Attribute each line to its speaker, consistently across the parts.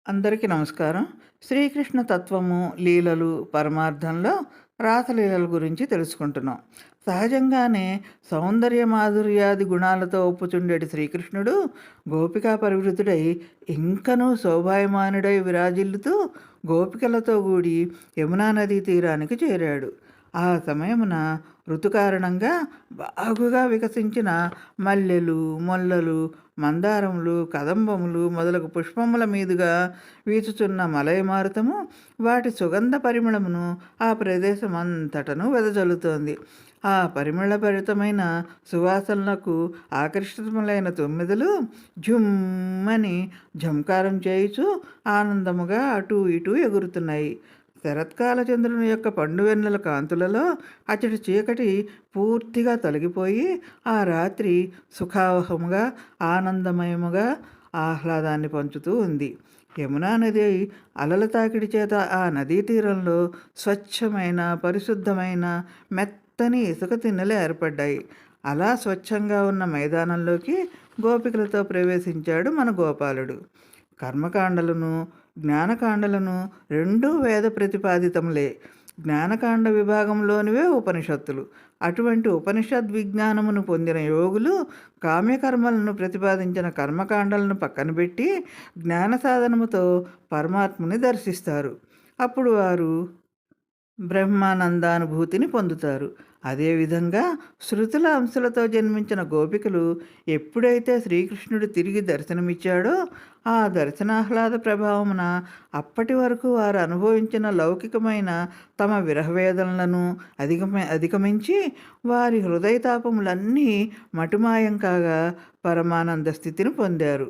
Speaker 1: అందరికీ నమస్కారం. శ్రీకృష్ణ తత్వము, లీలలు, పరమార్థంలో రాసలీలల గురించి తెలుసుకుంటున్నాం. సహజంగానే సౌందర్య మాధుర్యాది గుణాలతో ఒప్పుచుండెడి శ్రీకృష్ణుడు గోపికా పరివృతుడై ఇంకనూ శోభాయమానుడై విరాజిల్లుతూ గోపికలతో గూడి యమునా నదీ తీరానికి చేరాడు. ఆ సమయమున ఋతుకారణంగా బాగుగా వికసించిన మల్లెలు, మొల్లలు, మందారములు, కదంబములు మొదలగు పుష్పముల మీదుగా వీచుచున్న మలయమారుతము వాటి సుగంధ పరిమళమును ఆ ప్రదేశమంతటను వెదజల్లుతోంది. ఆ పరిమళభరితమైన సువాసనలకు ఆకర్షితములైన తొమ్మిదలు ఝుమ్మని ఝంకారం చేయుచు ఆనందముగా అటూ ఇటూ ఎగురుతున్నాయి. శరత్కాల చంద్రుని యొక్క పండువెన్నెల కాంతులలో అతడి చీకటి పూర్తిగా తొలగిపోయి ఆ రాత్రి సుఖావహముగా ఆనందమయముగా ఆహ్లాదాన్ని పంచుతూ ఉంది. యమునా నది అలల తాకిడి చేత ఆ నదీ తీరంలో స్వచ్ఛమైన పరిశుద్ధమైన మెత్తని ఇసుక తిన్నెలు ఏర్పడ్డాయి. అలా స్వచ్ఛంగా ఉన్న మైదానంలోకి గోపికలతో ప్రవేశించాడు మన గోపాలుడు. కర్మకాండలను జ్ఞానకాండలను రెండూ వేద ప్రతిపాదితములే. జ్ఞానకాండ విభాగంలోనివే ఉపనిషత్తులు. అటువంటి ఉపనిషద్ విజ్ఞానమును పొందిన యోగులు కామ్యకర్మలను ప్రతిపాదించిన కర్మకాండలను పక్కనబెట్టి జ్ఞాన సాధనముతో పరమాత్ముని దర్శిస్తారు. అప్పుడు వారు బ్రహ్మానందానుభూతిని పొందుతారు. అదేవిధంగా శృతుల అంశలతో జన్మించిన గోపికలు ఎప్పుడైతే శ్రీకృష్ణుడు తిరిగి దర్శనమిచ్చాడో ఆ దర్శనాహ్లాద ప్రభావమున అప్పటి వరకు వారు అనుభవించిన లౌకికమైన తమ విరహవేదనలను అధిగమించి వారి హృదయతాపములన్నీ మటుమాయం కాగా పరమానంద స్థితిని పొందారు.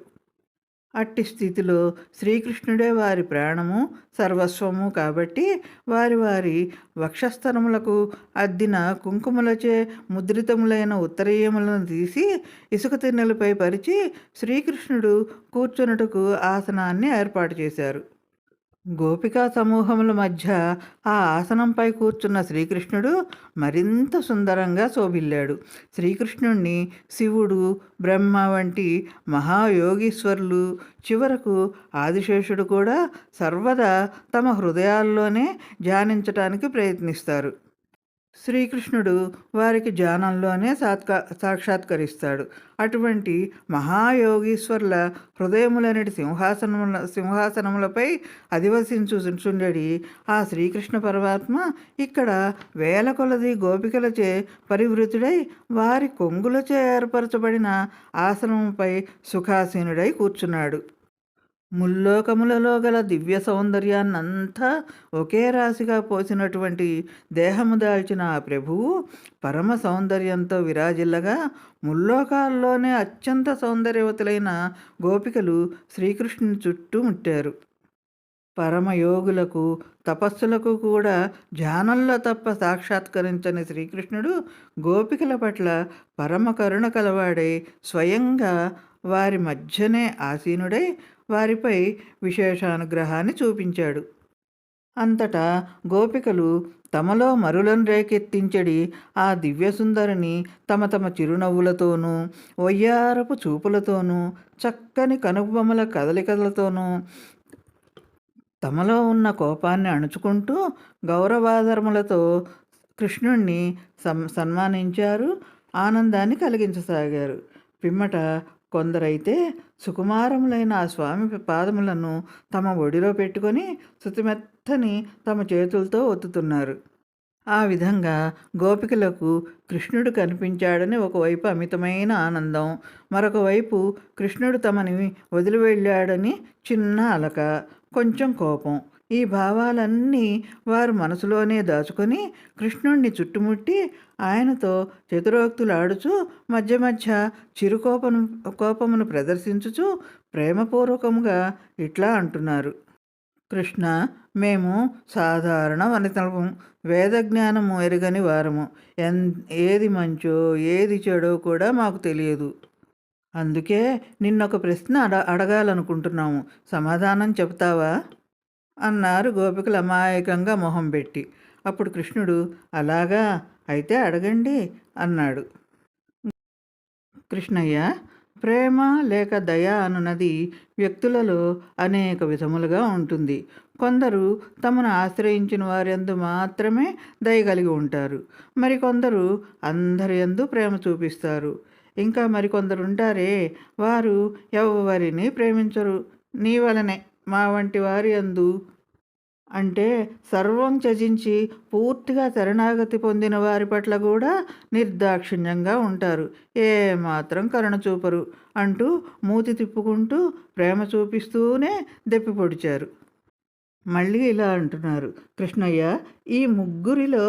Speaker 1: అట్టి స్థితిలో శ్రీకృష్ణుడే వారి ప్రాణము సర్వస్వము కాబట్టి వారి వారి వక్షస్థలములకు అద్దిన కుంకుమలచే ముద్రితములైన ఉత్తరీయములను తీసి ఇసుక తిన్నెలపై పరిచి శ్రీకృష్ణుడు కూర్చున్నటకు ఆసనాన్ని ఏర్పాటు చేశారు. గోపికా సమూహముల మధ్య ఆ ఆసనంపై కూర్చున్న శ్రీకృష్ణుడు మరింత సుందరంగా శోభిల్లాడు. శ్రీకృష్ణుణ్ణి శివుడు, బ్రహ్మ వంటి మహాయోగీశ్వరులు, చివరకు ఆదిశేషుడు కూడా సర్వదా తమ హృదయాల్లోనే ధ్యానించటానికి ప్రయత్నిస్తారు. శ్రీకృష్ణుడు వారికి ధ్యానంలోనే సాక్షాత్కరిస్తాడు. అటువంటి మహాయోగీశ్వరుల హృదయములనేటి సింహాసనములపై అధివసించుచుండెడి ఆ శ్రీకృష్ణ పరమాత్మ ఇక్కడ వేల కొలది గోపికలచే పరివృతుడై వారి కొంగులచే ఏర్పరచబడిన ఆసనముపై సుఖాసీనుడై కూర్చున్నాడు. ముల్లోకములలో గల దివ్య సౌందర్యాన్నంతా ఒకే రాశిగా పోసినటువంటి దేహము దాల్చిన ఆ ప్రభువు పరమ సౌందర్యంతో విరాజిల్లగా ముల్లోకాల్లోనే అత్యంత సౌందర్యవతులైన గోపికలు శ్రీకృష్ణుని చుట్టూ ముట్టారు. పరమయోగులకు తపస్సులకు కూడా ధ్యానంలో తప్ప సాక్షాత్కరించని శ్రీకృష్ణుడు గోపికల పట్ల పరమ కరుణ కలవాడై స్వయంగా వారి మధ్యనే ఆసీనుడై వారిపై విశేషానుగ్రహాన్ని చూపించాడు. అంతటా గోపికలు తమలో మరులను రేకెత్తించడి ఆ దివ్యసుందరిని తమ తమ చిరునవ్వులతోనూ వయ్యారపు చూపులతోనూ చక్కని కనుబొమ్మల కదలికలతోనూ తమలో ఉన్న కోపాన్ని అణుచుకుంటూ గౌరవాధర్ములతో కృష్ణుణ్ణి సన్మానించారు, ఆనందాన్ని కలిగించసాగారు. పిమ్మట కొందరైతే సుకుమారములైన ఆ స్వామి పాదములను తమ ఒడిలో పెట్టుకొని శుతిమెత్తని తమ చేతులతో ఒత్తుతున్నారు. ఆ విధంగా గోపికలకు కృష్ణుడు కనిపించాడని ఒకవైపు అమితమైన ఆనందం, మరొక వైపు కృష్ణుడు తమని వదిలి వెళ్ళాడని చిన్న అలక, కొంచెం కోపం. ఈ భావాలన్నీ వారు మనసులోనే దాచుకొని కృష్ణుణ్ణి చుట్టుముట్టి ఆయనతో చతురోక్తులాడుచు మధ్య మధ్య కోపమును ప్రదర్శించుచు ప్రేమపూర్వకముగా ఇట్లా అంటున్నారు: కృష్ణ, మేము సాధారణ వనితలము, వేదజ్ఞానము ఎరుగని వారము. ఏది మంచో ఏది చెడో కూడా మాకు తెలియదు. అందుకే నిన్నొక ప్రశ్న అడగాలనుకుంటున్నాము, సమాధానం చెప్తావా అన్నారు గోపికలు అమాయకంగా మొహం పెట్టి. అప్పుడు కృష్ణుడు, అలాగా, అయితే అడగండి అన్నాడు. కృష్ణయ్య, ప్రేమ లేక దయ అనున్నది వ్యక్తులలో అనేక విధములుగా ఉంటుంది. కొందరు తమను ఆశ్రయించిన వారియందు మాత్రమే దయ కలిగి ఉంటారు. మరికొందరు అందరి యందు ప్రేమ చూపిస్తారు. ఇంకా మరికొందరు ఉంటారే, వారు ఎవ్వరిని ప్రేమించరు. నీ వలనే మా వంటి వారి యందు, అంటే సర్వం త్యజించి పూర్తిగా శరణాగతి పొందిన వారి పట్ల కూడా నిర్దాక్షిణ్యంగా ఉంటారు. ఏమాత్రం కరుణ చూపరు అంటూ మూతి తిప్పుకుంటూ ప్రేమ చూపిస్తూనే దెప్పి పొడిచారు. మళ్ళీ ఇలా అంటున్నారు, కృష్ణయ్య, ఈ ముగ్గురిలో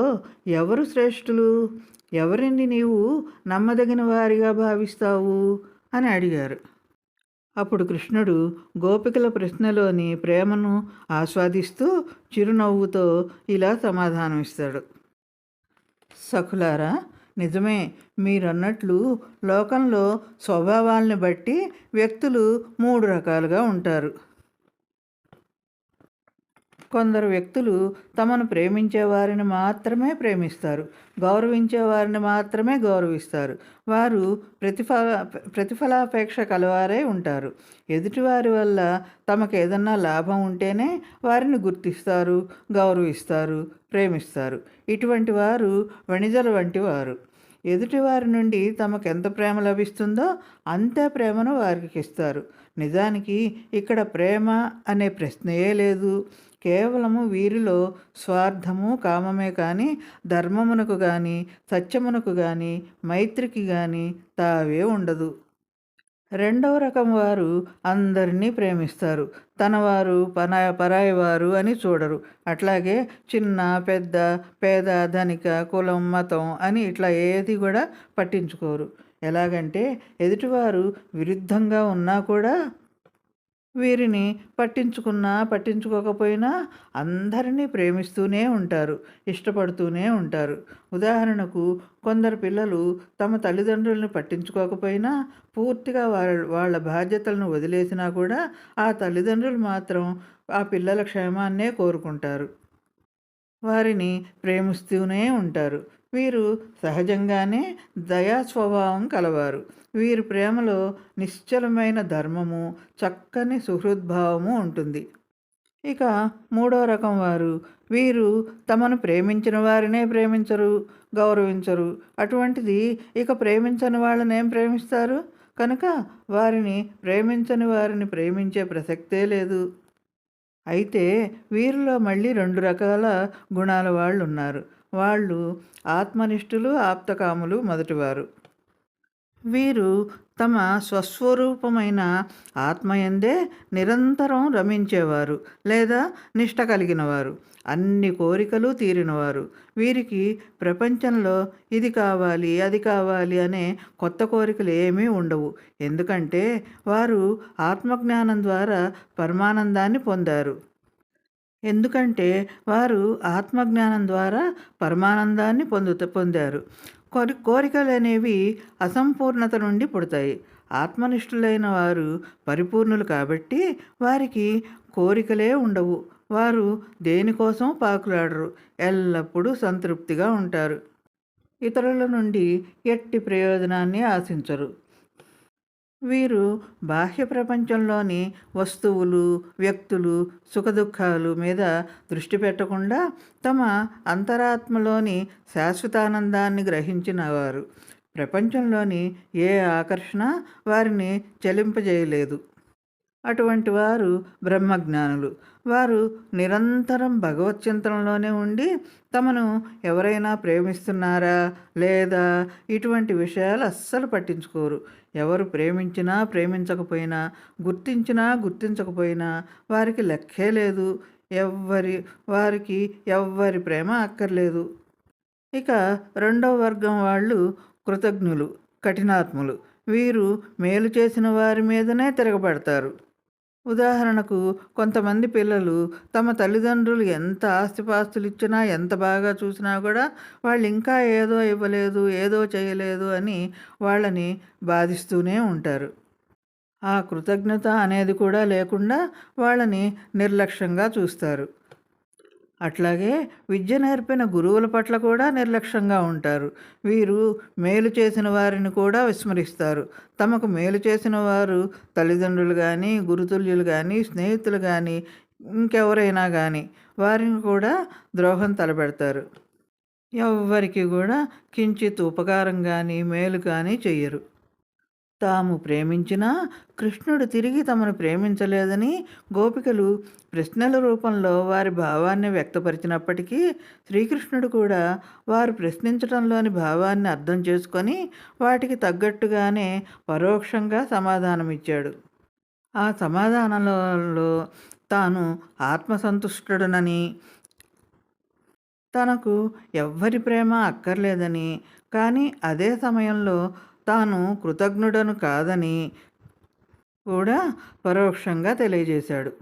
Speaker 1: ఎవరు శ్రేష్ఠులు? ఎవరిని నీవు నమ్మదగిన వారిగా భావిస్తావు అని అడిగారు. అప్పుడు కృష్ణుడు గోపికల ప్రశ్నలోని ప్రేమను ఆస్వాదిస్తూ చిరునవ్వుతో ఇలా సమాధానమిస్తాడు. సఖులారా, నిజమే, మీరన్నట్లు లోకంలో స్వభావాల్ని బట్టి వ్యక్తులు 3 రకాలుగా ఉంటారు. కొందరు వ్యక్తులు తమను ప్రేమించే వారిని మాత్రమే ప్రేమిస్తారు, గౌరవించే వారిని మాత్రమే గౌరవిస్తారు. వారు ప్రతిఫలాపేక్ష కలవారై ఉంటారు. ఎదుటివారి వల్ల తమకు ఏదన్నా లాభం ఉంటేనే వారిని గుర్తిస్తారు, గౌరవిస్తారు, ప్రేమిస్తారు. ఇటువంటి వారు వణిజల వంటి వారు. ఎదుటివారి నుండి తమకు ఎంత ప్రేమ లభిస్తుందో అంతే ప్రేమను వారికి ఇస్తారు. నిజానికి ఇక్కడ ప్రేమ అనే ప్రశ్నయే లేదు. కేవలము వీరిలో స్వార్థము, కామమే కానీ ధర్మమునకు కానీ, సత్యమునకు కానీ, మైత్రికి కానీ తావే ఉండదు. రెండవ రకం వారు అందరినీ ప్రేమిస్తారు. తనవారు పరాయివారు అని చూడరు. అట్లాగే చిన్న, పెద్ద, పేద, ధనిక, కులం, మతం అని ఇట్లా ఏది కూడా పట్టించుకోరు. ఎలాగంటే ఎదుటివారు విరుద్ధంగా ఉన్నా కూడా వీరిని పట్టించుకోకపోయినా అందరినీ ప్రేమిస్తూనే ఉంటారు, ఇష్టపడుతూనే ఉంటారు. ఉదాహరణకు కొందరు పిల్లలు తమ తల్లిదండ్రులను పట్టించుకోకపోయినా పూర్తిగా వాళ్ళ బాధ్యతలను వదిలేసినా కూడా ఆ తల్లిదండ్రులు మాత్రం ఆ పిల్లల క్షేమాన్నే కోరుకుంటారు. వారిని ప్రేమిస్తూనే ఉంటారు. వీరు సహజంగానే దయా స్వభావం కలవారు. వీరి ప్రేమలో నిశ్చలమైన ధర్మము, చక్కని సుహృద్భావము ఉంటుంది. ఇక మూడో రకం వారు, వీరు తమను ప్రేమించిన వారినే ప్రేమించరు, గౌరవించరు. అటువంటిది ఇక ప్రేమించని వాళ్ళనేం ప్రేమిస్తారు? కనుక ప్రేమించని వారిని ప్రేమించే ప్రసక్తే లేదు. అయితే వీరిలో మళ్ళీ 2 రకాల గుణాల వాళ్ళున్నారు. వాళ్ళు ఆత్మనిష్ఠులు, ఆప్తకాములు మొదటివారు. వీరు తమ స్వస్వరూపమైన ఆత్మయందే నిరంతరం రమించేవారు లేదా నిష్ట కలిగినవారు, అన్ని కోరికలు తీరినవారు. వీరికి ప్రపంచంలో ఇది కావాలి, అది కావాలి అనే కొత్త కోరికలు ఏమీ ఉండవు. ఎందుకంటే వారు ఆత్మజ్ఞానం ద్వారా పరమానందాన్ని పొందారు. ఎందుకంటే వారు ఆత్మజ్ఞానం ద్వారా పరమానందాన్ని పొందారు. కోరికలు అనేవి అసంపూర్ణత నుండి పుడతాయి. ఆత్మనిష్ఠులైన వారు పరిపూర్ణులు కాబట్టి వారికి కోరికలే ఉండవు. వారు దేనికోసం పాకులాడరు, ఎల్లప్పుడూ సంతృప్తిగా ఉంటారు. ఇతరుల నుండి ఎట్టి ప్రయోజనాన్ని ఆశించరు. వీరు బాహ్య ప్రపంచంలోని వస్తువులు, వ్యక్తులు, సుఖదుఖాలు మీద దృష్టి పెట్టకుండా తమ అంతరాత్మలోని శాశ్వతానందాన్ని గ్రహించినవారు. ప్రపంచంలోని ఏ ఆకర్షణ వారిని చలింపజేయలేదు. అటువంటి వారు బ్రహ్మజ్ఞానులు. వారు నిరంతరం భగవత్ చింతనలోనే ఉండి తమను ఎవరైనా ప్రేమిస్తున్నారా లేదా ఇటువంటి విషయాలు అస్సలు పట్టించుకోరు. ఎవరు ప్రేమించినా ప్రేమించకపోయినా, గుర్తించినా గుర్తించకపోయినా వారికి లెక్కే లేదు. వారికి ఎవ్వరి ప్రేమ అక్కర్లేదు. ఇక రెండవ వర్గం వాళ్ళు కృతజ్ఞులు, కఠినాత్ములు. వీరు మేలు చేసిన వారి మీదనే తిరగబడతారు. ఉదాహరణకు కొంతమంది పిల్లలు తమ తల్లిదండ్రులు ఎంత ఆస్తిపాస్తులు ఇచ్చినా, ఎంత బాగా చూసినా కూడా వాళ్ళు ఇంకా ఏదో ఇవ్వలేదు, ఏదో చేయలేదు అని వాళ్ళని బాధిస్తూనే ఉంటారు. ఆ కృతజ్ఞత అనేది కూడా లేకుండా వాళ్ళని నిర్లక్ష్యంగా చూస్తారు. అట్లాగే విద్య నేర్పిన గురువుల పట్ల కూడా నిర్లక్ష్యంగా ఉంటారు. వీరు మేలు చేసిన వారిని కూడా విస్మరిస్తారు. తమకు మేలు చేసిన వారు తల్లిదండ్రులు గానీ, గురుతుల్యులు గానీ, స్నేహితులు గానీ, ఇంకెవరైనా గానీ వారిని కూడా ద్రోహం తలపెడతారు. ఎవ్వరికి గూడా కించిత్ ఉపకారం గానీ, మేలు కానీ చెయ్యరు. తాము ప్రేమించినా కృష్ణుడు తిరిగి తమను ప్రేమించలేదని గోపికలు ప్రశ్నల రూపంలో వారి భావాన్ని వ్యక్తపరిచినప్పటికీ శ్రీకృష్ణుడు కూడా వారు ప్రశ్నించడంలోని భావాన్ని అర్థం చేసుకొని వాటికి తగ్గట్టుగానే పరోక్షంగా సమాధానమిచ్చాడు. ఆ సమాధానాలలో తాను ఆత్మసంతుష్టుడనని, తనకు ఎవ్వరి ప్రేమ అక్కర్లేదని, కానీ అదే సమయంలో తాను కృతజ్ఞుడను కాదని కూడా పరోక్షంగా తెలియజేశాడు.